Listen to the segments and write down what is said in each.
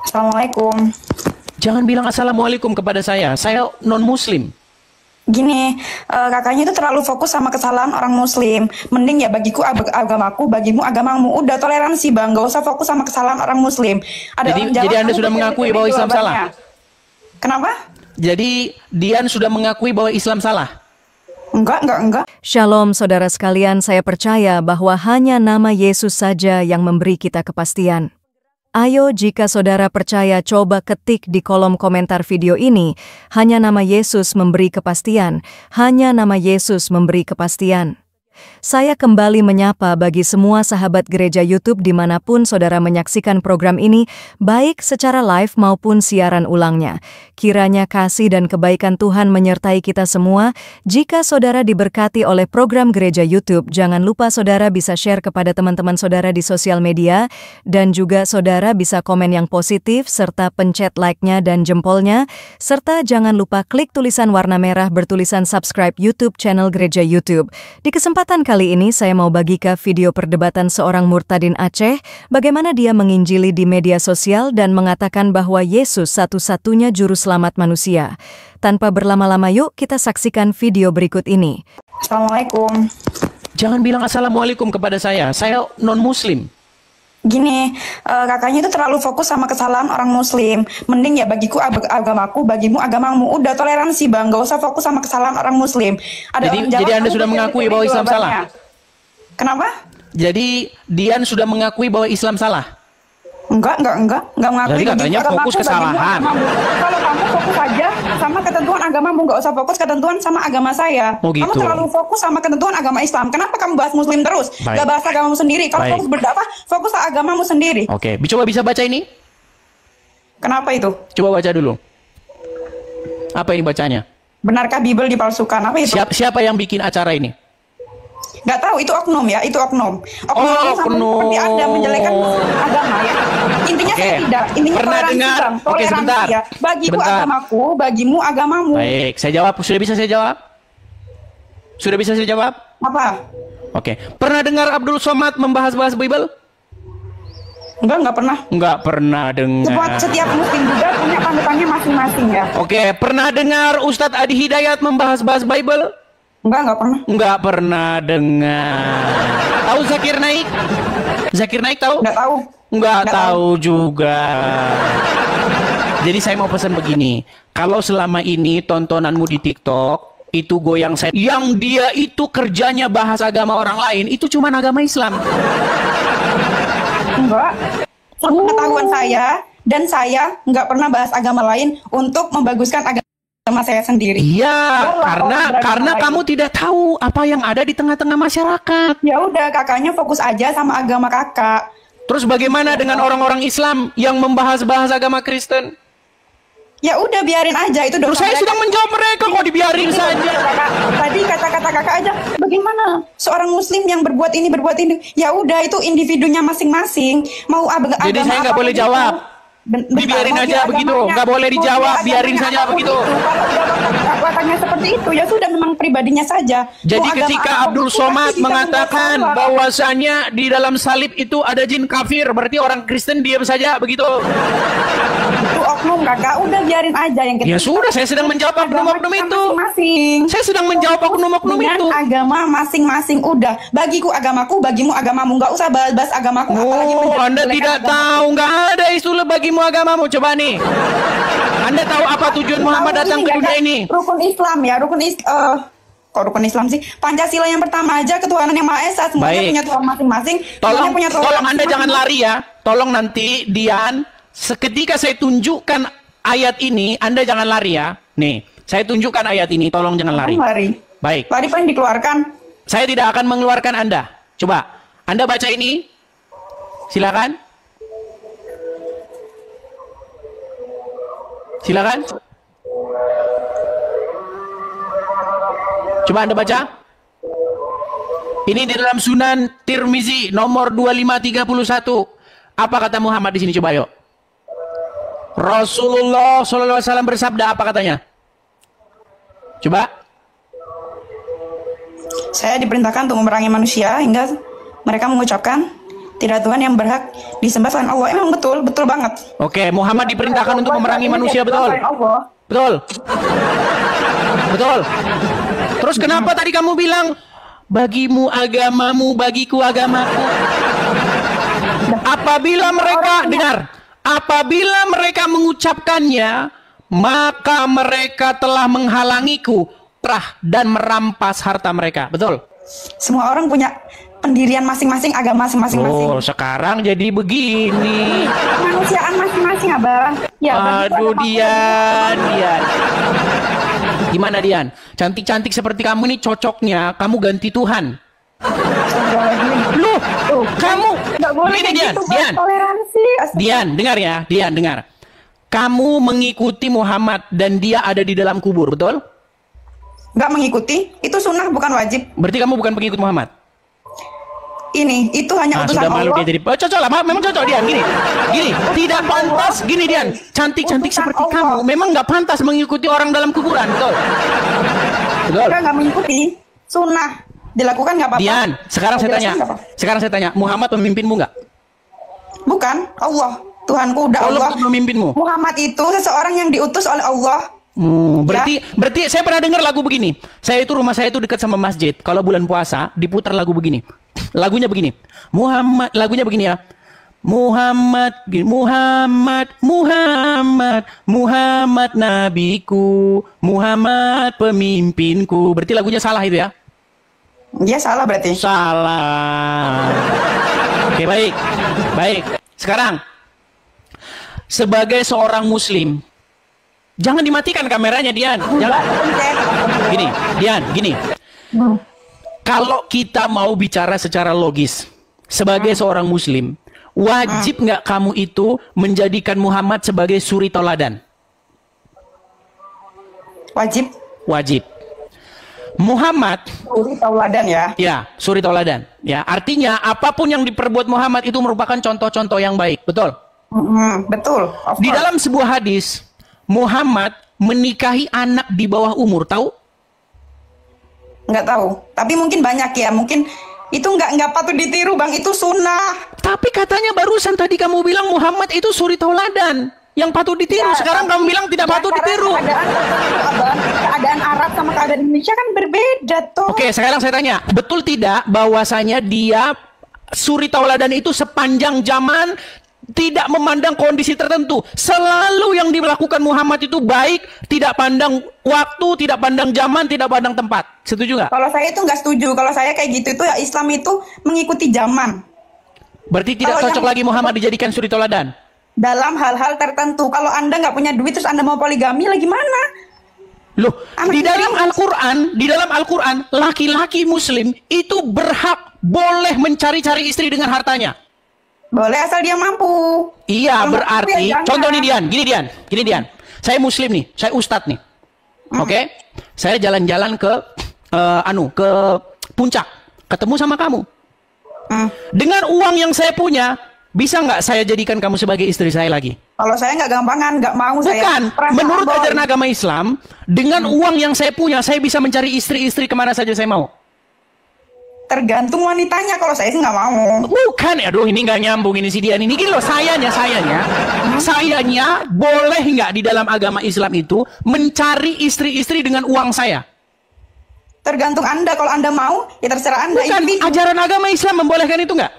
Assalamualaikum. Jangan bilang assalamualaikum kepada saya non-muslim. Gini, kakaknya itu terlalu fokus sama kesalahan orang muslim. Mending ya bagiku agamaku, bagimu agamamu. Udah toleransi bang, gak usah fokus sama kesalahan orang muslim. Jadi Anda sudah mengakui bahwa Islam salah? Kenapa? Jadi Dian sudah mengakui bahwa Islam salah? Enggak. Shalom saudara sekalian, saya percaya bahwa hanya nama Yesus saja yang memberi kita kepastian. Ayo jika saudara percaya coba ketik di kolom komentar video ini, hanya nama Yesus memberi kepastian, hanya nama Yesus memberi kepastian. Saya kembali menyapa bagi semua sahabat gereja YouTube dimanapun saudara menyaksikan program ini, baik secara live maupun siaran ulangnya. Kiranya kasih dan kebaikan Tuhan menyertai kita semua. Jika saudara diberkati oleh program gereja YouTube, jangan lupa saudara bisa share kepada teman-teman saudara di sosial media, dan juga saudara bisa komen yang positif, serta pencet like-nya dan jempolnya, serta jangan lupa klik tulisan warna merah bertulisan subscribe YouTube channel gereja YouTube. Di kesempatan kali ini saya mau bagikan video perdebatan seorang murtadin Aceh, bagaimana dia menginjili di media sosial dan mengatakan bahwa Yesus satu-satunya juru selamat manusia. Tanpa berlama-lama yuk kita saksikan video berikut ini. Assalamualaikum. Jangan bilang assalamualaikum kepada saya non-muslim. Gini, kakaknya itu terlalu fokus sama kesalahan orang muslim. Mending ya bagiku agamaku, bagimu agamamu. Udah toleransi bang, gak usah fokus sama kesalahan orang muslim. Jadi Anda sudah mengakui bahwa Islam salah? Kenapa? Jadi Dian sudah mengakui bahwa Islam salah? Enggak mengakui. Jadi katanya fokus kesalahan. Kalau kamu fokus aja sama ketentuan agamamu, nggak usah fokus ketentuan sama agama saya. Oh, gitu. Kamu terlalu fokus sama ketentuan agama Islam. Kenapa kamu bahas muslim terus? Baik. Gak bahas agamamu sendiri. Kalau Baik. fokus berdakwah, fokus ke agamamu sendiri. Oke, coba bisa baca ini? Kenapa itu? Coba baca dulu. Apa ini bacanya? Benarkah Bible dipalsukan? Apa itu? Siapa yang bikin acara ini? Nggak tahu, itu oknum ya, itu oknum. Oh, sama oknum. seperti Anda menjelekan agama ya. Intinya Oke. saya tidak. Intinya Pernah toleransi, dengar? Bang. Oke, Toleransi sebentar. ya. Bagiku Sebentar. agamaku, bagimu agamamu. Baik, saya jawab. Sudah bisa saya jawab? Sudah bisa saya jawab? Apa? Oke. Pernah dengar Abdul Somad membahas-bahas Bible? Enggak pernah. Enggak pernah dengar. Setiap muslim juga punya panutannya masing-masing ya. Oke, pernah dengar Ustadz Adi Hidayat membahas-bahas Bible? Enggak pernah. Enggak pernah dengar. Tahu Zakir Naik? Zakir Naik tahu? Enggak tahu. Enggak tahu juga. Jadi saya mau pesan begini, kalau selama ini tontonanmu di TikTok itu goyang saya, yang dia itu kerjanya bahas agama orang lain, itu cuma agama Islam. Enggak. Pengetahuan saya dan saya enggak pernah bahas agama lain untuk membaguskan agama saya sendiri. Iya, karena kamu tidak tahu apa yang ada di tengah-tengah masyarakat. Ya udah, kakaknya fokus aja sama agama kakak. Terus bagaimana dengan orang-orang Islam yang membahas-bahas agama Kristen? Ya udah, biarin aja, itu dosa. Terus saya mereka. sudah menjawab mereka, kok dibiarin saja. Tadi kata-kata kakak aja, bagaimana seorang muslim yang berbuat ini. Ya udah, itu individunya masing-masing. Mau agama. Jadi saya nggak boleh jawab. Dibiarin aja begitu, nggak boleh dijawab, biarin saja begitu. Kalau katanya seperti itu, ya sudah, memang pribadinya saja. Jadi Mau ketika agama Abdul apapun, Somad pasti bisa mengatakan membuat salah. bahwasanya di dalam salib itu ada jin kafir, berarti orang Kristen diam saja begitu. Itu oknum kakak, udah biarin aja yang kita. Ya sudah, saya sedang menjawab oknum-oknum itu. Masing-masing. Saya sedang menjawab oknum-oknum Dengan itu. agama masing-masing, udah. Bagiku agamaku, bagimu agamamu. Nggak usah bahas agamaku. apalagi Oh, Anda menjelek-jelekan tidak agama. tahu, nggak ada istilah bagimu agamamu. Coba nih, Anda tahu apa tujuan Muhammad Tahu datang ke nggak, dunia Kak? ini? Rukun Islam ya, kok rukun Islam sih? Pancasila yang pertama aja, ketuhanan yang Maha Esa, semuanya Baik. punya Tuhan masing-masing. Tolong, semuanya punya Tuhan tolong Anda masing-masing. jangan lari ya. Tolong nanti Dian, seketika saya tunjukkan ayat ini, Anda jangan lari ya. Nih, saya tunjukkan ayat ini, tolong jangan lari. Lari. Baik, Lari paling dikeluarkan. saya tidak akan mengeluarkan Anda. Coba, Anda baca ini. Silakan. Silakan. Coba Anda baca. Ini di dalam Sunan Tirmizi nomor 2531. Apa kata Muhammad di sini, coba yuk. Rasulullah SAW bersabda, apa katanya? Coba. Saya diperintahkan untuk memerangi manusia hingga mereka mengucapkan Tidak Tuhan yang berhak disembah selain Allah. Emang betul, betul banget. Oke, Muhammad diperintahkan untuk memerangi manusia, betul? Selain Allah. Betul. Betul. Terus kenapa tadi kamu bilang bagimu agamamu, bagiku agamaku? Apabila mereka apabila mereka mengucapkannya, maka mereka telah menghalangiku dan merampas harta mereka. Betul? Semua orang punya pendirian masing-masing, agama masing-masing. Oh, sekarang jadi begini. Kemanusiaan masing-masing, Abang. Ya, Aduh, Dian. Gimana, Dian? Cantik-cantik seperti kamu ini cocoknya kamu ganti Tuhan. Loh, kamu nggak boleh gini, kayak gitu, Dian. toleransi. Dian, dengar ya. Dian, dengar. Kamu mengikuti Muhammad dan dia ada di dalam kubur, betul? Nggak mengikuti, itu sunnah bukan wajib. Berarti kamu bukan pengikut Muhammad? Itu hanya utusan sudah malu Allah. dia jadi. Oh, cocok lah, memang cocok, Dian. Gini, tidak pantas. Gini, Dian, cantik-cantik Utusan seperti Allah. kamu, memang nggak pantas mengikuti orang dalam kuburan, betul? Betul. Kita nggak mengikuti, sunnah dilakukan nggak apa-apa. Dian, sekarang saya tanya, Muhammad pemimpinmu nggak? Bukan, Allah, Tuhanku udah Allah Allah. pemimpinmu. Muhammad itu seseorang yang diutus oleh Allah. Berarti saya pernah dengar lagu begini. Rumah saya itu dekat sama masjid. Kalau bulan puasa diputar lagu begini. Lagunya begini. Lagunya begini ya. Muhammad nabiku, Muhammad pemimpinku. Berarti lagunya salah itu ya? Dia salah berarti. Salah. Oke, baik. Sekarang sebagai seorang muslim, jangan dimatikan kameranya, Dian. Jangan. Gini. Kalau kita mau bicara secara logis, sebagai seorang muslim, wajib nggak kamu itu menjadikan Muhammad sebagai suri tauladan? Wajib. Muhammad Suri tauladan ya. Ya, suri tauladan. Ya, artinya apapun yang diperbuat Muhammad itu merupakan contoh-contoh yang baik, betul? Betul. Di dalam sebuah hadis, Muhammad menikahi anak di bawah umur, tahu? Nggak tahu, tapi mungkin banyak ya, mungkin itu nggak patut ditiru, Bang, itu sunnah. Tapi katanya barusan tadi kamu bilang Muhammad itu suri tauladan yang patut ditiru. Ya, sekarang kamu bilang tidak patut ditiru. Keadaan Arab sama keadaan Indonesia kan berbeda tuh. Oke, sekarang saya tanya, betul tidak bahwasanya dia suri tauladan itu sepanjang zaman tidak memandang kondisi tertentu. Selalu yang dilakukan Muhammad itu baik, tidak pandang waktu, tidak pandang zaman, tidak pandang tempat. Setuju nggak? Kalau saya itu nggak setuju. Kalau saya kayak gitu itu ya Islam itu mengikuti zaman. Berarti tidak cocok lagi Muhammad dijadikan suri tauladan? Dalam hal-hal tertentu. Kalau Anda nggak punya duit terus Anda mau poligami, lagi mana? Loh, di dalam Al-Quran, laki-laki Muslim itu berhak boleh mencari-cari istri dengan hartanya. Boleh asal dia mampu. Iya, Kalau berarti ya contoh nih gini Dian. Saya Muslim nih, saya ustadz nih. Oke? Saya jalan-jalan ke ke puncak, ketemu sama kamu. Dengan uang yang saya punya, bisa nggak saya jadikan kamu sebagai istri saya lagi? Kalau saya nggak gampangan, nggak mau. Bukan, saya. menurut ajaran agama Islam, dengan uang yang saya punya, saya bisa mencari istri-istri kemana saja saya mau. Tergantung wanitanya, kalau saya sih nggak mau. Bukan, aduh ini nggak nyambung ini si Dian ini. Gini loh, sayanya boleh nggak di dalam agama Islam itu mencari istri-istri dengan uang saya? Tergantung Anda, kalau Anda mau, ya terserah Anda. Bukan, ajaran agama Islam membolehkan itu nggak?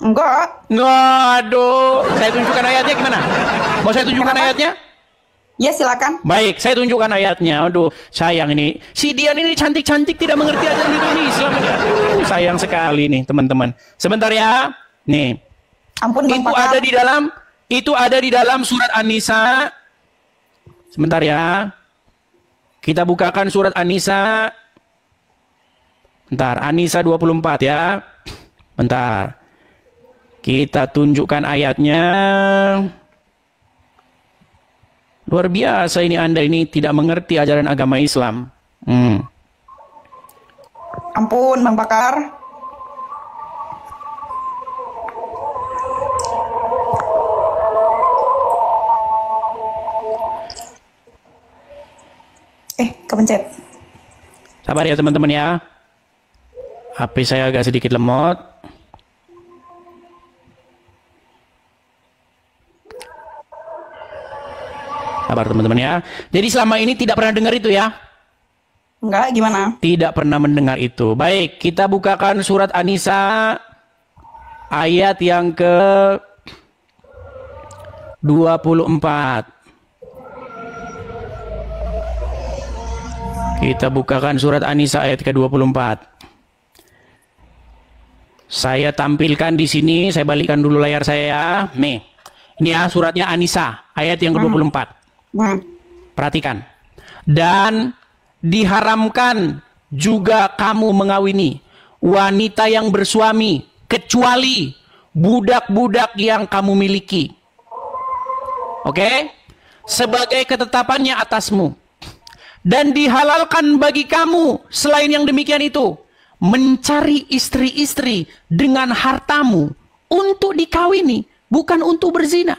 Enggak. Aduh, saya tunjukkan ayatnya gimana? Mau saya tunjukkan ayatnya? Ya silakan. Baik, saya tunjukkan ayatnya. Aduh, sayang ini. Si Dian ini cantik-cantik tidak mengerti ajaran Islam. Aduh, sayang sekali nih, teman-teman. Sebentar ya. Nih. Ampun, Bang Itu Pakar. ada di dalam surat An-Nisa. Sebentar ya. Kita bukakan surat An-Nisa. Bentar, An-Nisa 24 ya. Bentar. Kita tunjukkan ayatnya. Luar biasa ini Anda ini tidak mengerti ajaran agama Islam. Ampun, Bang Pakar. Kepencet. Sabar ya teman-teman ya. HP saya agak sedikit lemot. Sabar teman-teman ya. Jadi selama ini tidak pernah dengar itu ya? Enggak, gimana? Tidak pernah mendengar itu. Baik, kita bukakan surat An-Nisa ayat yang ke 24. Kita bukakan surat An-Nisa ayat ke 24. Saya tampilkan di sini, saya balikkan dulu layar saya. Nih, ini ya suratnya An-Nisa ayat yang ke 24. Perhatikan. Dan diharamkan juga kamu mengawini wanita yang bersuami kecuali budak-budak yang kamu miliki. Oke? Sebagai ketetapannya atasmu. Dan dihalalkan bagi kamu selain yang demikian itu mencari istri-istri dengan hartamu untuk dikawini, bukan untuk berzina.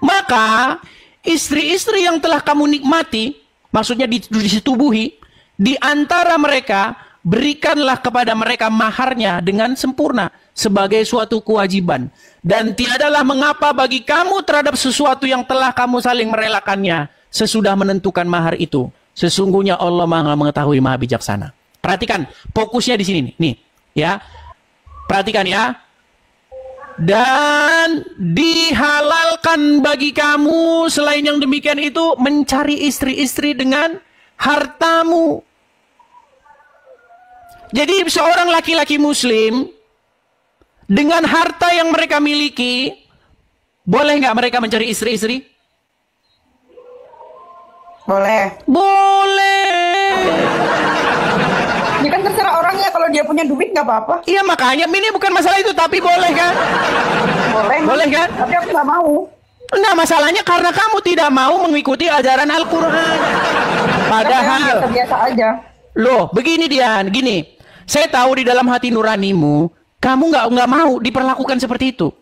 Maka istri-istri yang telah kamu nikmati, maksudnya disetubuhi, di antara mereka berikanlah kepada mereka maharnya dengan sempurna sebagai suatu kewajiban. Dan tiadalah mengapa bagi kamu terhadap sesuatu yang telah kamu saling merelakannya sesudah menentukan mahar itu. Sesungguhnya Allah Maha mengetahui, Maha bijaksana. Perhatikan, fokusnya di sini nih, ya. Perhatikan ya. Dan dihalalkan bagi kamu selain yang demikian itu mencari istri-istri dengan hartamu. Jadi seorang laki-laki muslim dengan harta yang mereka miliki, boleh nggak mereka mencari istri-istri? Boleh. Boleh. Ini kan terserah orangnya, kalau dia punya duit nggak apa-apa. Iya makanya ini bukan masalah itu, tapi boleh kan? Boleh. Boleh kan? Tapi aku nggak mau. Nah masalahnya karena kamu tidak mau mengikuti ajaran Al-Quran. Padahal biasa aja. Loh, begini Dian, gini. Saya tahu di dalam hati nuranimu, kamu nggak mau diperlakukan seperti itu.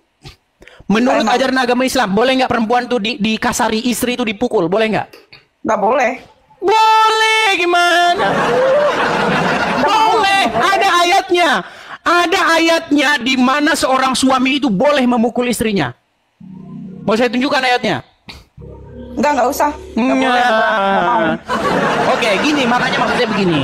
Menurut ajaran agama Islam, boleh nggak perempuan tuh dikasari, istri itu dipukul, boleh nggak? Nggak boleh. Boleh, gimana? Boleh, ada ayatnya. Ada ayatnya di mana seorang suami itu boleh memukul istrinya. Mau saya tunjukkan ayatnya? Nggak usah. Nggak boleh. Nggak mau. Oke, gini, makanya maksudnya begini.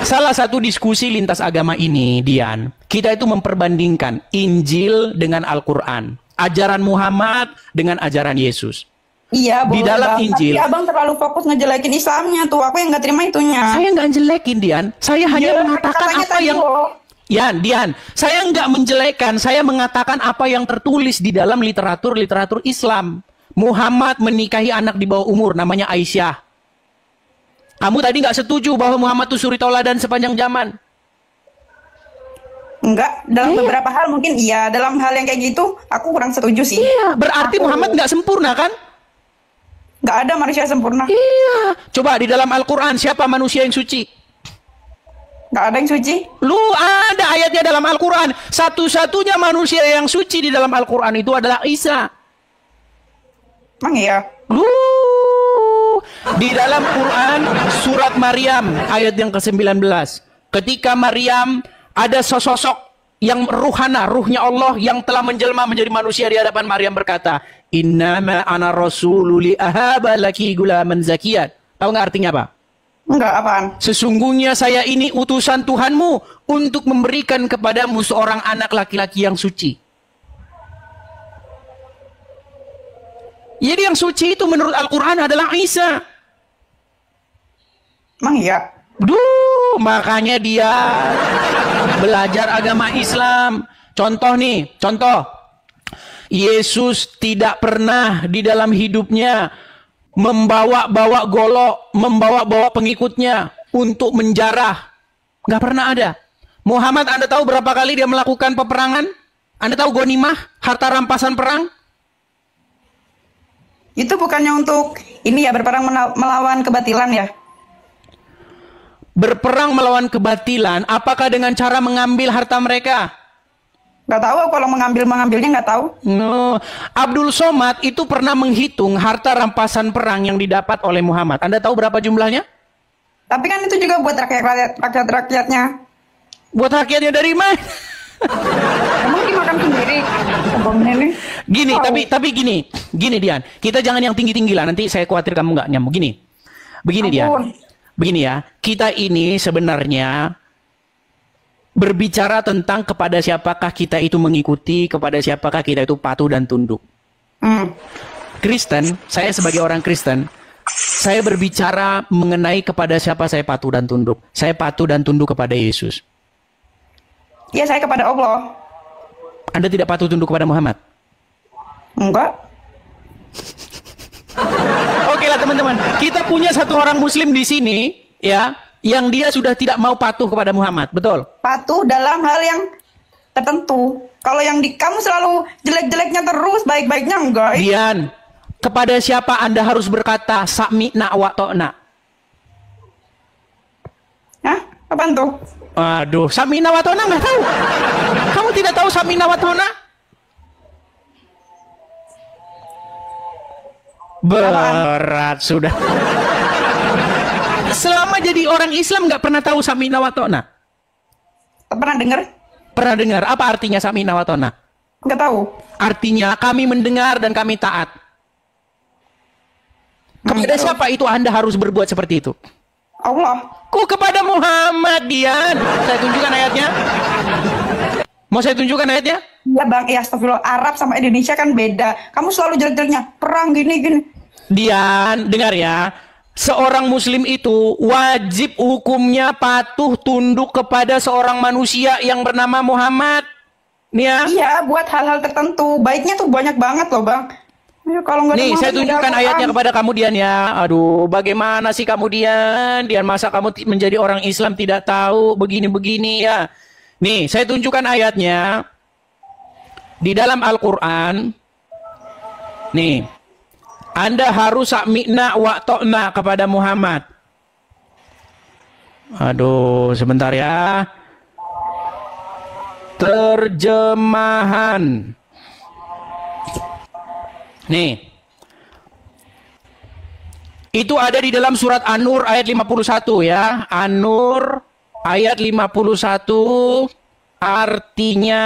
Salah satu diskusi lintas agama ini, Dian, kita itu memperbandingkan Injil dengan Al-Quran. Ajaran Muhammad dengan ajaran Yesus. Iya, di boleh dalam bang. Injil. Tapi abang terlalu fokus ngejelekin Islamnya tuh. Aku yang nggak terima itunya. Saya nggak jelekin, Dian. Saya hanya mengatakan apa yang... Dian, saya nggak menjelekkan. Saya mengatakan apa yang tertulis di dalam literatur Islam. Muhammad menikahi anak di bawah umur, namanya Aisyah. Kamu tadi nggak setuju bahwa Muhammad itu suri tauladan sepanjang zaman? Enggak, dalam beberapa hal mungkin iya. Dalam hal yang kayak gitu, aku kurang setuju sih. Iya, berarti Muhammad nggak sempurna kan? Nggak ada manusia sempurna. Iya. Coba di dalam Al-Quran, siapa manusia yang suci? Nggak ada yang suci. Lu ada ayatnya dalam Al-Quran. Satu-satunya manusia yang suci di dalam Al-Quran itu adalah Isa. Emang iya? Lu di dalam Quran surat Maryam ayat yang ke-19. Ketika Maryam ada sosok yang ruhana, ruhnya Allah yang telah menjelma menjadi manusia di hadapan Maryam berkata, "Innama ana rasulul li ahaba laki gulaman zakiyat." Tahu nggak artinya apa? Enggak, apaan? Sesungguhnya saya ini utusan Tuhanmu untuk memberikan kepadamu seorang anak laki-laki yang suci. Jadi yang suci itu menurut Al-Quran adalah Isa. Emang iya? Duh, makanya dia belajar agama Islam. Contoh nih, contoh. Yesus tidak pernah di dalam hidupnya membawa-bawa golok, membawa-bawa pengikutnya untuk menjarah. Nggak pernah ada. Muhammad, Anda tahu berapa kali dia melakukan peperangan? Anda tahu ghanimah, harta rampasan perang? Itu bukannya untuk ini ya, berperang melawan kebatilan ya? Berperang melawan kebatilan, apakah dengan cara mengambil harta mereka? Nggak tahu, kalau mengambilnya nggak tahu. No. Abdul Somad itu pernah menghitung harta rampasan perang yang didapat oleh Muhammad. Anda tahu berapa jumlahnya? Tapi kan itu juga buat rakyat-rakyatnya. Buat rakyatnya dari mana? Emang dimakan makan sendiri. Abang ini. Gini, Oh. tapi gini Dian. Kita jangan yang tinggi-tinggi lah. Nanti saya khawatir kamu nggak nyambung. Begini Dian. Ampun. Begini ya. Kita ini sebenarnya berbicara tentang kepada siapakah kita itu mengikuti, kepada siapakah kita itu patuh dan tunduk. Kristen, saya sebagai orang Kristen, saya berbicara mengenai kepada siapa saya patuh dan tunduk. Saya patuh dan tunduk kepada Yesus. Ya, saya kepada Allah. Anda tidak patuh tunduk kepada Muhammad? Enggak. Oke lah teman-teman, kita punya satu orang Muslim di sini, ya, yang dia sudah tidak mau patuh kepada Muhammad, betul? Patuh dalam hal yang tertentu. Kalau yang di kamu selalu jelek-jeleknya terus, baik-baiknya enggak. Dian, kepada siapa Anda harus berkata sami'na wa ta'na? Hah? Apaan tuh? Aduh, sami'na wa ta'na nggak tahu. Kamu tidak tahu sami'na wa ta'na? Berat sudah. Selama jadi orang Islam nggak pernah tahu sami'na wa ta'na? Pernah dengar? Pernah dengar apa artinya sami'na wa ta'na? Enggak tahu. Artinya kami mendengar dan kami taat. Kepada siapa itu Anda harus berbuat seperti itu? Allah. Kok kepada Muhammad, Dian? Saya tunjukkan ayatnya. Mau saya tunjukkan ayatnya? Ya bang, ya astagfirullah. Arab sama Indonesia kan beda. Kamu selalu jelek-jeleknya. Perang gini-gini. Dian, dengar ya. Seorang muslim itu wajib hukumnya patuh tunduk kepada seorang manusia yang bernama Muhammad. Nih ya. Iya, buat hal-hal tertentu. Baiknya tuh banyak banget loh bang. Ya, kalau nggak ada Nih, saya Muhammad, tunjukkan nggak ada ayatnya Quran. kepada kamu Dian ya. Aduh, bagaimana sih kamu Dian? Dian, masa kamu menjadi orang Islam tidak tahu begini-begini ya? Nih, saya tunjukkan ayatnya. Di dalam Al-Quran. Nih. Anda harus sami'na wa ta'na kepada Muhammad. Aduh, sebentar ya. Terjemahan. Nih. Itu ada di dalam surat An-Nur ayat 51 ya. An-Nur ayat 51 artinya.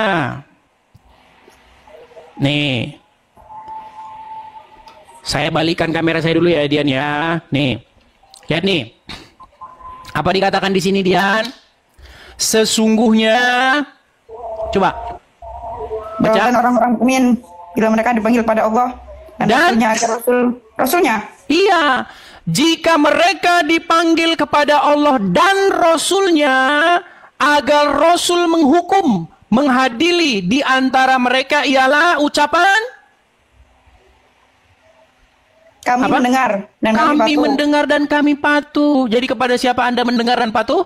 Nih. Saya balikan kamera saya dulu ya Dian ya. Nih. Lihat nih. Apa dikatakan di sini Dian? Sesungguhnya coba baca. Dan orang-orang mukmin bila mereka dipanggil pada Allah dan Rasulnya agar Rasulnya. Iya, jika mereka dipanggil kepada Allah dan Rasulnya agar Rasul menghukum, menghadili di antara mereka ialah ucapan Kami apa? mendengar dan kami Kami patuh. mendengar dan kami patuh. Jadi kepada siapa Anda mendengar dan patuh?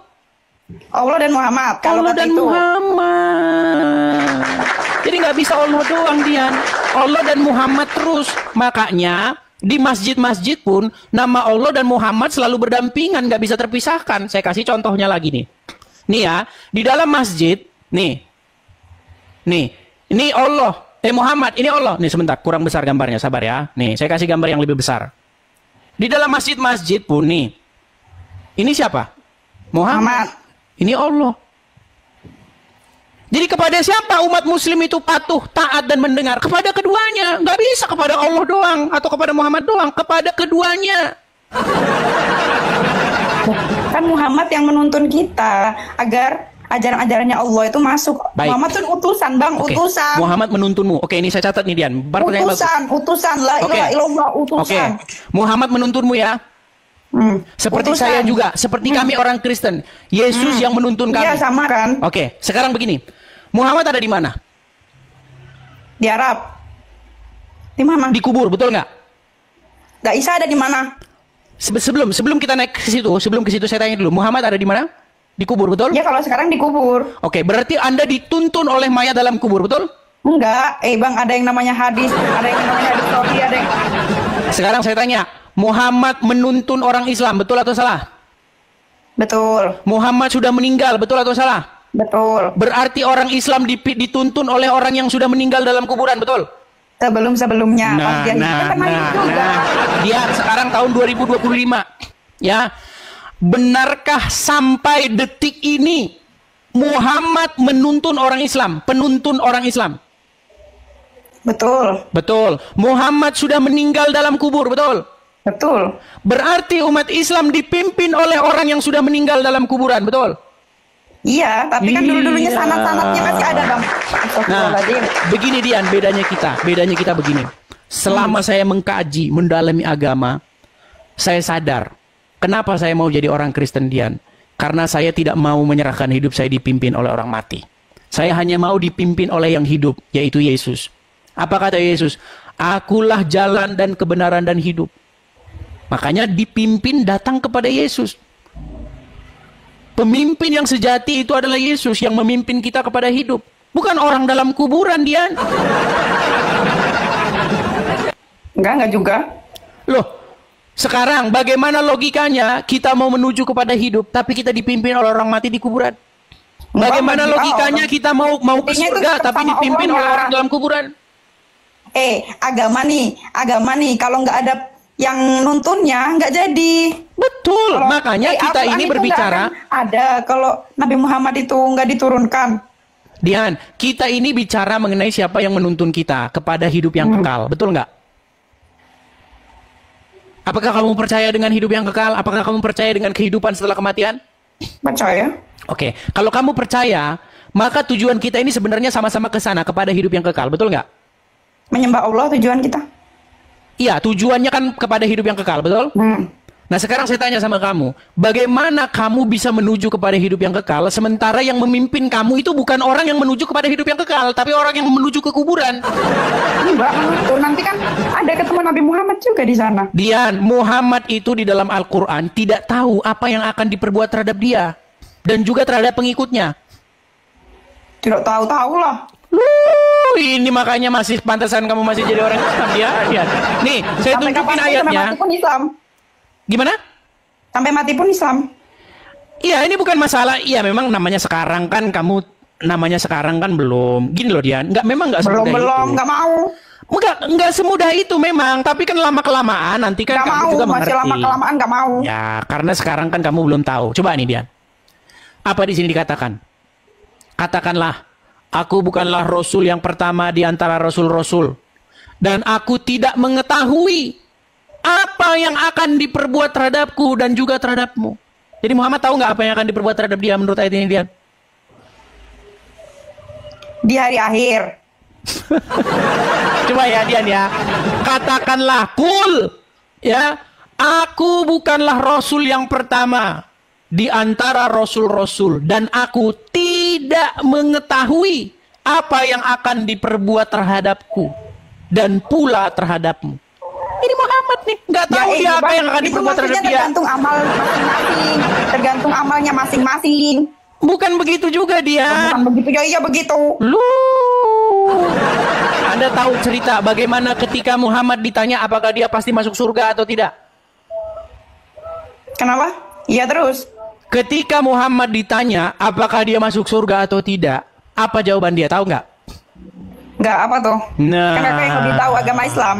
Allah dan Muhammad. Kalau Allah kata dan itu. Muhammad. Jadi nggak bisa Allah doang Dian. Allah dan Muhammad terus. Makanya di masjid-masjid pun nama Allah dan Muhammad selalu berdampingan, nggak bisa terpisahkan. Saya kasih contohnya lagi nih. Nih ya, di dalam masjid, nih, ini Allah. Muhammad, ini Allah. Nih sebentar, kurang besar gambarnya, sabar ya. Nih, saya kasih gambar yang lebih besar. Di dalam masjid-masjid pun nih. Ini siapa? Muhammad. Ini Allah. Jadi kepada siapa umat muslim itu patuh, taat dan mendengar? Kepada keduanya. Nggak bisa kepada Allah doang atau kepada Muhammad doang. Kepada keduanya. Kan Muhammad yang menuntun kita agar ajaran-ajarannya Allah itu masuk. Baik. Muhammad itu utusan, Bang, Oke. utusan. Muhammad menuntunmu. Oke, ini saya catat nih Dian. Pertanyaan bagus. Utusan, la Oke. ilaha illallah, Oke. utusan. Muhammad menuntunmu ya. Seperti Utusan. saya juga, seperti kami orang Kristen. Yesus yang menuntun kami. Iya, sama kan? Oke, sekarang begini. Muhammad ada di mana? Di Arab. Di mana? Dikubur, betul nggak? Gak Isa ada di mana? Sebelum kita naik ke situ, saya tanya dulu. Muhammad ada di mana? Dikubur, betul? Ya kalau sekarang dikubur. Oke, berarti Anda dituntun oleh mayat dalam kubur, betul? Enggak, Bang, ada yang namanya hadis, ada yang namanya hadis sahih, ada yang... Sekarang saya tanya, Muhammad menuntun orang Islam, betul atau salah? Betul, Muhammad sudah meninggal, betul atau salah? betul. Berarti orang Islam dituntun oleh orang yang sudah meninggal dalam kuburan, betul? Sebelum-sebelumnya. pas dia hidup, kan mayat juga. Dia sekarang tahun 2025. Ya. Benarkah sampai detik ini Muhammad menuntun orang Islam, penuntun orang Islam? Betul. Betul. Muhammad sudah meninggal dalam kubur, betul? Betul. Berarti umat Islam dipimpin oleh orang yang sudah meninggal dalam kuburan, betul? Iya, tapi kan dulu-dulunya Iya. sanat-sanatnya masih ada, Bang. Nah, Astagfirullahaladzim. begini Dian, bedanya kita begini. Selama saya mengkaji, mendalami agama, saya sadar kenapa saya mau jadi orang Kristen, Dian. Karena saya tidak mau menyerahkan hidup saya dipimpin oleh orang mati. Saya hanya mau dipimpin oleh yang hidup, yaitu Yesus. Apa kata Yesus? Akulah jalan dan kebenaran dan hidup. Makanya dipimpin datang kepada Yesus. Pemimpin yang sejati itu adalah Yesus yang memimpin kita kepada hidup. Bukan orang dalam kuburan, Dian. Enggak juga. Loh, sekarang bagaimana logikanya kita mau menuju kepada hidup, tapi kita dipimpin oleh orang mati di kuburan? Bagaimana Enggak, logikanya enggak. kita mau ke Intinya itu surga, tetap tapi sama dipimpin oleh Allahnya. orang dalam kuburan? Agama nih. Kalau nggak ada yang nuntunnya, nggak jadi. Betul, Kalau- makanya kita Al-Quran ini itu berbicara. nggak akan ada kalau Nabi Muhammad itu nggak diturunkan. Dian, kita ini bicara mengenai siapa yang menuntun kita kepada hidup yang kekal, betul nggak? Apakah kamu percaya dengan hidup yang kekal? Apakah kamu percaya dengan kehidupan setelah kematian? Percaya? Oke, kalau kamu percaya, maka tujuan kita ini sebenarnya sama-sama ke sana, kepada hidup yang kekal, betul nggak? Menyembah Allah tujuan kita. Iya, tujuannya kan kepada hidup yang kekal, betul? Nah, sekarang saya tanya sama kamu, bagaimana kamu bisa menuju kepada hidup yang kekal, sementara yang memimpin kamu itu bukan orang yang menuju kepada hidup yang kekal, tapi orang yang menuju ke kuburan? Enggak, nanti kan ada ketemu Nabi Muhammad juga di sana. Dian, Muhammad itu di dalam Al-Quran tidak tahu apa yang akan diperbuat terhadap dia, dan juga terhadap pengikutnya. Tidak tahu-tahu lah. Ini makanya masih pantasan kamu masih jadi orang Islam, ya. Nih, saya Sampai tunjukin kapanpun, ayatnya. Sampai mati pun Islam. Gimana? Sampai mati pun Islam. Iya, ini bukan masalah. Iya, memang namanya sekarang kan belum. Gini loh, Dian. Memang nggak semudah Belum, itu. nggak mau. Nggak semudah itu memang. Tapi kan lama-kelamaan nanti kan Nggak kamu mau, juga masih mengerti. lama-kelamaan nggak mau. Ya, karena sekarang kan kamu belum tahu. Coba nih, Dian. Apa di sini dikatakan? Katakanlah, aku bukanlah Rasul yang pertama di antara Rasul-Rasul. Dan aku tidak mengetahui apa yang akan diperbuat terhadapku dan juga terhadapmu. Jadi Muhammad tahu nggak apa yang akan diperbuat terhadap dia menurut ayat ini, Dian? Di hari akhir. Coba ya, Dian ya. Katakanlah, kul. Ya, aku bukanlah Rasul yang pertama di antara Rasul-Rasul. Dan aku tidak mengetahui apa yang akan diperbuat terhadapku. Dan pula terhadapmu. Ini Muhammad nih, nggak tahu dia apa yang akan diperbuat terhadap maksudnya dia. tergantung amal masing-masing. Tergantung amalnya masing-masing. Bukan begitu juga dia. Bukan begitu, ya iya begitu. Lu. Anda tahu cerita bagaimana ketika Muhammad ditanya apakah dia pasti masuk surga atau tidak? Kenapa? Iya terus. Ketika Muhammad ditanya apakah dia masuk surga atau tidak, apa jawaban dia? Tahu nggak? Nggak apa tuh? Nah. Karena kayak lebih tahu agama Islam.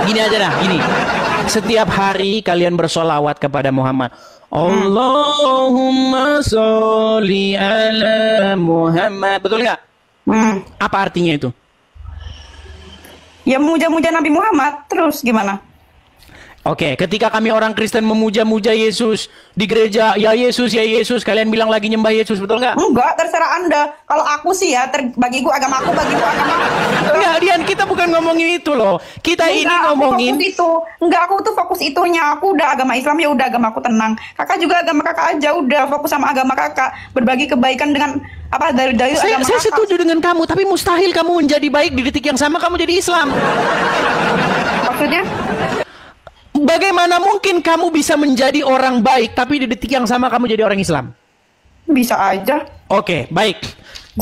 Gini aja dah, gini. Setiap hari kalian bersolawat kepada Muhammad. Allahumma sholli ala Muhammad. Betul nggak? Apa artinya itu? Ya memuja-muja Nabi Muhammad. Terus gimana? Oke, ketika kami orang Kristen memuja-muja Yesus di gereja, ya Yesus, kalian bilang lagi nyembah Yesus, betul nggak? Enggak, terserah Anda. Kalau aku sih ya, bagiku agama aku. Enggak, Dian, kita bukan ngomongin itu loh. Kita ini ngomongin Fokus itu. Enggak, aku tuh fokus itunya. Aku udah agama Islam, ya udah agama aku tenang. Kakak juga agama kakak aja, udah fokus sama agama kakak. Berbagi kebaikan dengan apa dari agama saya kakak. setuju dengan kamu, tapi mustahil kamu menjadi baik di detik yang sama kamu jadi Islam. Maksudnya? Bagaimana mungkin kamu bisa menjadi orang baik tapi di detik yang sama kamu jadi orang Islam? Bisa aja. Oke, baik.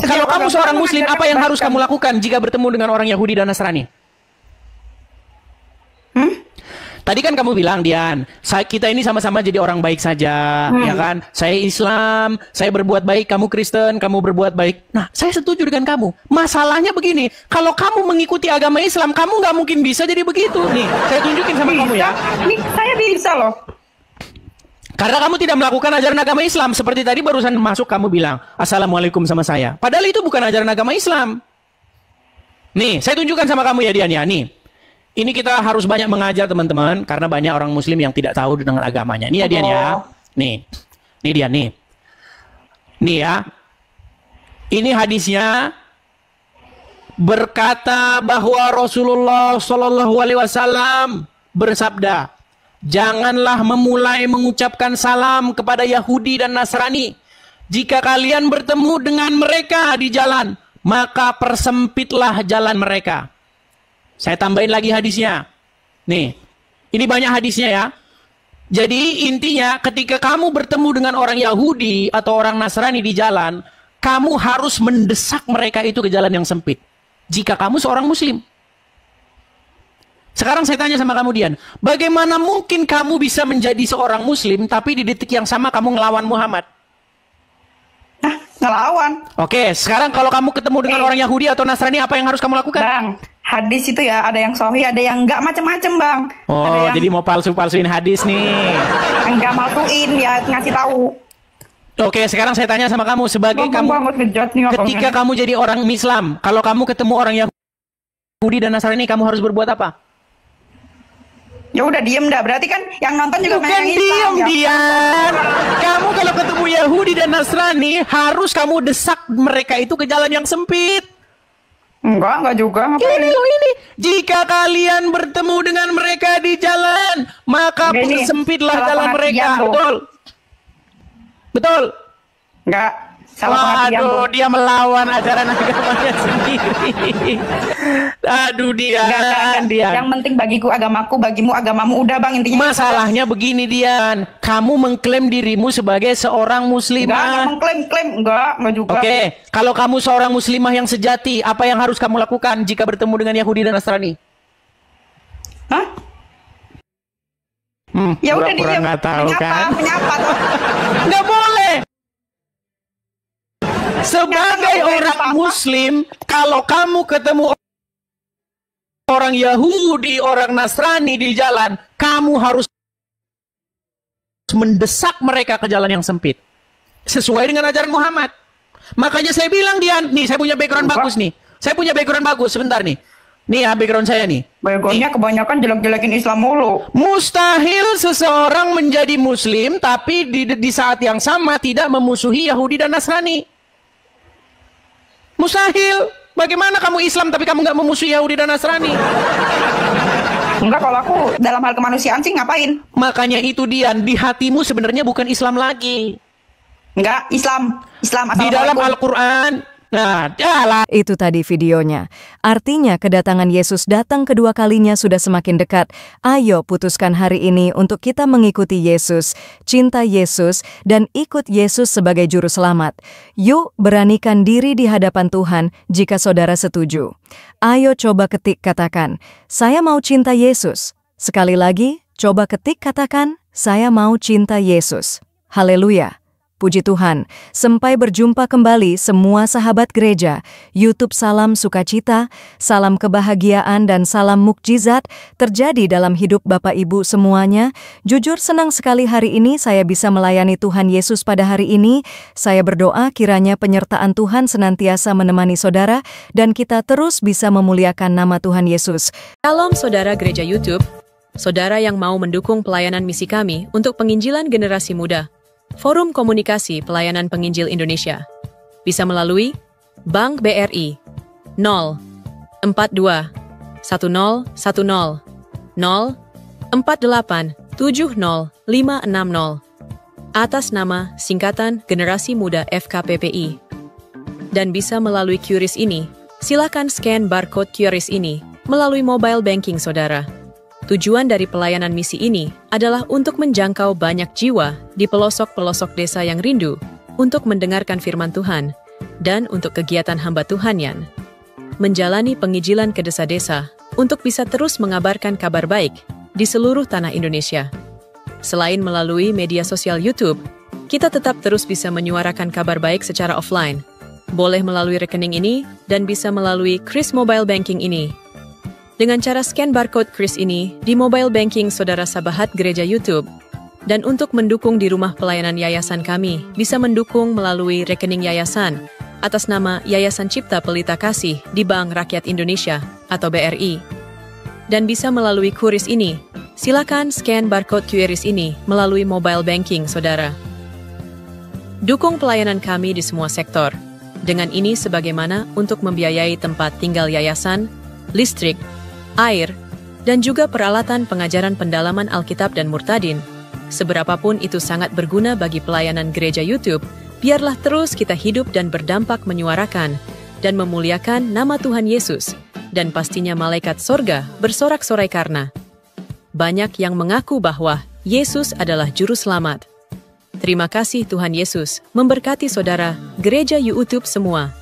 Kalau Setiap kamu agama seorang Muslim, mengajarkan apa yang harus kebaikan. kamu lakukan jika bertemu dengan orang Yahudi dan Nasrani? Tadi kan kamu bilang, Dian, kita ini sama-sama jadi orang baik saja, ya kan? Saya Islam, saya berbuat baik, kamu Kristen, kamu berbuat baik. Nah, saya setuju dengan kamu. Masalahnya begini, kalau kamu mengikuti agama Islam, kamu nggak mungkin bisa jadi begitu. Nih, saya tunjukin sama kamu ya. Nih, saya bisa loh. Karena kamu tidak melakukan ajaran agama Islam. Seperti tadi barusan masuk kamu bilang, Assalamualaikum sama saya. Padahal itu bukan ajaran agama Islam. Nih, saya tunjukkan sama kamu ya Dian ya. Nih, ini kita harus banyak mengajar teman-teman karena banyak orang Muslim yang tidak tahu dengan agamanya. Nih ya Dian ya. Nih Dian nih. Nih ya. Ini hadisnya berkata bahwa Rasulullah Shallallahu Alaihi Wasallam bersabda, janganlah memulai mengucapkan salam kepada Yahudi dan Nasrani. Jika kalian bertemu dengan mereka di jalan, maka persempitlah jalan mereka. Saya tambahin lagi hadisnya. Nih, ini banyak hadisnya ya. Jadi intinya ketika kamu bertemu dengan orang Yahudi atau orang Nasrani di jalan, kamu harus mendesak mereka itu ke jalan yang sempit. Jika kamu seorang Muslim. Sekarang saya tanya sama kamu Dian, bagaimana mungkin kamu bisa menjadi seorang Muslim tapi di detik yang sama kamu ngelawan Muhammad? Nah, ngelawan. Oke, sekarang kalau kamu ketemu dengan orang Yahudi atau Nasrani, apa yang harus kamu lakukan? Bang, hadis itu ya ada yang sahih, ada yang enggak macem-macem bang. Oh, ada yang jadi mau palsu-palsuin hadis nih. enggak malsuin ya, ngasih tahu. Oke, sekarang saya tanya sama kamu sebagai Bang, kamu ketika kamu jadi orang Islam, kalau kamu ketemu orang Yahudi dan Nasrani, kamu harus berbuat apa? Ya udah diem dah, berarti kan yang nonton juga Bukan banyak yang Islam, ya. Dian. Kamu kalau ketemu Yahudi dan Nasrani, harus kamu desak mereka itu ke jalan yang sempit. Enggak juga. Ini loh ini. Jika kalian bertemu dengan mereka di jalan, maka Enggak, ini persempitlah salah jalan mereka. pengertian, Bro. Betul. Betul. Enggak, salah pengertian. Waduh, Bro. dia melawan ajaran agamanya sendiri. Aduh, Dian. Yang penting bagiku agamaku, bagimu agamamu. Udah bang, intinya. Masalahnya begini, Dian. Kamu mengklaim dirimu sebagai seorang Enggak muslimah. mengklaim-klaim. Enggak juga. Oke, kalau kamu seorang muslimah yang sejati, apa yang harus kamu lakukan jika bertemu dengan Yahudi dan Nasrani? Hah? Ya udah Pura-pura diem. nggak tahu kan? Menyapa tuh. Nggak boleh. Sebagai Nggak boleh orang apa-apa. Muslim, kalau kamu ketemu orang Yahudi, orang Nasrani di jalan, kamu harus mendesak mereka ke jalan yang sempit. Sesuai dengan ajaran Muhammad. Makanya saya bilang, Dian, nih saya punya background bagus nih. Saya punya background bagus, sebentar nih. Nih ya background saya nih. Backgroundnya kebanyakan jelek-jelekin Islam mulu. Mustahil seseorang menjadi Muslim tapi di saat yang sama tidak memusuhi Yahudi dan Nasrani. Mustahil. Bagaimana kamu Islam tapi kamu nggak memusuhi Yahudi dan Nasrani? Enggak, kalau aku dalam hal kemanusiaan sih ngapain? Makanya itu Dian, di hatimu sebenarnya bukan Islam lagi. Enggak, Islam. Di dalam Assalamualaikum. Al-Quran. Nah, jalan. Itu tadi videonya. Artinya kedatangan Yesus datang kedua kalinya sudah semakin dekat. Ayo putuskan hari ini untuk kita mengikuti Yesus, cinta Yesus, dan ikut Yesus sebagai juru selamat. Yuk beranikan diri di hadapan Tuhan jika saudara setuju. Ayo coba ketik katakan, saya mau cinta Yesus. Sekali lagi, coba ketik katakan, saya mau cinta Yesus. Haleluya. Puji Tuhan, sampai berjumpa kembali semua sahabat gereja. YouTube salam sukacita, salam kebahagiaan dan salam mukjizat terjadi dalam hidup Bapak Ibu semuanya. Jujur senang sekali hari ini saya bisa melayani Tuhan Yesus pada hari ini. Saya berdoa kiranya penyertaan Tuhan senantiasa menemani saudara dan kita terus bisa memuliakan nama Tuhan Yesus. Shalom saudara gereja YouTube, saudara yang mau mendukung pelayanan misi kami untuk penginjilan generasi muda. Forum Komunikasi Pelayanan Penginjil Indonesia bisa melalui Bank BRI 0 42 10 10 0 48 70 560 atas nama singkatan Generasi Muda FKPPI. Dan bisa melalui QRIS ini, silakan scan barcode QRIS ini melalui mobile banking saudara. Tujuan dari pelayanan misi ini adalah untuk menjangkau banyak jiwa di pelosok-pelosok desa yang rindu untuk mendengarkan firman Tuhan dan untuk kegiatan hamba Tuhan menjalani penginjilan ke desa-desa untuk bisa terus mengabarkan kabar baik di seluruh tanah Indonesia. Selain melalui media sosial YouTube, kita tetap terus bisa menyuarakan kabar baik secara offline. Boleh melalui rekening ini dan bisa melalui QRIS Mobile Banking ini. Dengan cara scan barcode QRIS ini di mobile banking saudara sahabat gereja YouTube. Dan untuk mendukung di rumah pelayanan yayasan kami, bisa mendukung melalui rekening yayasan atas nama Yayasan Cipta Pelita Kasih di Bank Rakyat Indonesia atau BRI. Dan bisa melalui QRIS ini, silakan scan barcode QRIS ini melalui mobile banking saudara. Dukung pelayanan kami di semua sektor. Dengan ini sebagaimana untuk membiayai tempat tinggal yayasan, listrik, air, dan juga peralatan pengajaran pendalaman Alkitab dan Murtadin. Seberapapun itu sangat berguna bagi pelayanan gereja YouTube, biarlah terus kita hidup dan berdampak menyuarakan dan memuliakan nama Tuhan Yesus, dan pastinya malaikat sorga bersorak-sorai karena banyak yang mengaku bahwa Yesus adalah Juru Selamat. Terima kasih Tuhan Yesus, memberkati saudara, gereja YouTube semua.